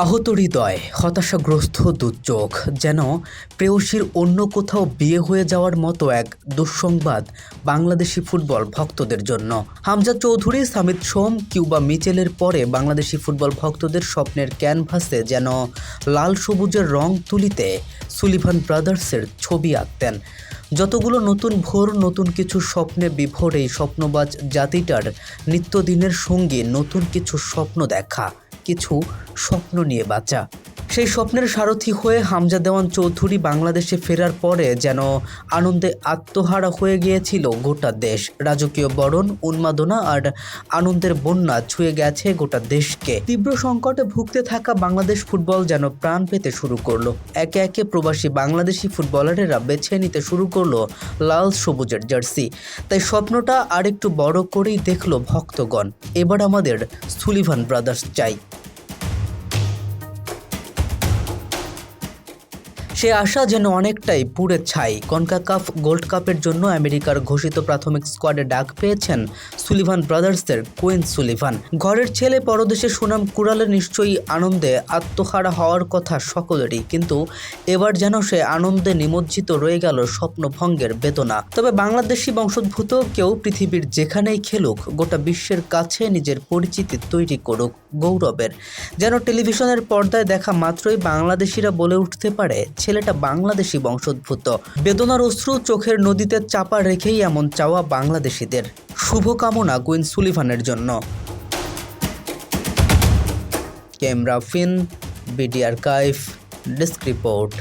আহত হৃদয়, হতাশাগ্রস্ত দুচোখ, যেন প্রেয়সীর অন্য কোথাও বিয়ে হয়ে যাওয়ার মতো এক দুঃসংবাদ বাংলাদেশি ফুটবল ভক্তদের জন্য। হামজা চৌধুরী, সামিত সোম, কিউবা মিচেলের পরে বাংলাদেশি ফুটবল ভক্তদের স্বপ্নের ক্যানভাসে যেন লাল সবুজের রং তুলিতে সুলিভান ব্রাদার্সের ছবি আঁকতেন। যতগুলো নতুন ভোর, নতুন কিছু স্বপ্নে বিভোর এই স্বপ্নবাজ জাতিটার নিত্যদিনের সঙ্গী নতুন কিছু স্বপ্ন দেখা, কিছু স্বপ্ন নিয়ে বাঁচা। সেই স্বপ্নের সারথি হয়ে হামজা দেওয়ান চৌধুরী বাংলাদেশে ফেরার পরে যেন আনন্দে আত্মহারা হয়ে গিয়েছিল গোটা দেশ। রাজকীয় বরণ, উন্মাদনা আর আনন্দের বন্যা ছুঁয়ে গেছে গোটা দেশকে। তীব্র সংকটে ভুগতে থাকা বাংলাদেশ ফুটবল যেন প্রাণ পেতে শুরু করলো। একে একে প্রবাসী বাংলাদেশি ফুটবলারেরা বেছে নিতে শুরু করলো লাল সবুজের জার্সি। তাই স্বপ্নটা আরেকটু বড় করেই দেখলো ভক্তগণ। এবার আমাদের সুলিভান ব্রাদার্স চাই। সে আশা যেন অনেকটাই পুড়ে ছাই। কনকাকাফ গোল্ড কাপের জন্য আমেরিকার ঘোষিত প্রাথমিক স্কোয়াডে ডাক পেয়েছেন সুলিভান ব্রাদার্সের কুইন সুলিভান। ঘরের ছেলে পরদেশে সুনাম কুড়ালে নিশ্চয়ই আনন্দে আত্মহারা হওয়ার কথা সকলেরই, কিন্তু এবার যেন সে আনন্দে নিমজ্জিত রয়ে গেল স্বপ্নভঙ্গের বেদনা। তবে বাংলাদেশি বংশোদ্ভূত কেউ পৃথিবীর যেখানেই খেলুক, গোটা বিশ্বের কাছে নিজের পরিচিতি তৈরি করুক গৌরবের। যেন টেলিভিশনের পর্দায় দেখা মাত্রই বাংলাদেশিরা বলে উঠতে পারে ছেলেটা বাংলাদেশি বংশোদ্ভূত। বেদনার অশ্রু চোখের নদীতে চাপা রেখেই এমন চাওয়া বাংলাদেশিদের। শুভকামনা কুইন সুলিভানের জন্য। ক্যামেরা ফিন, বিডি আর্কাইভ, ডেস্ক রিপোর্ট।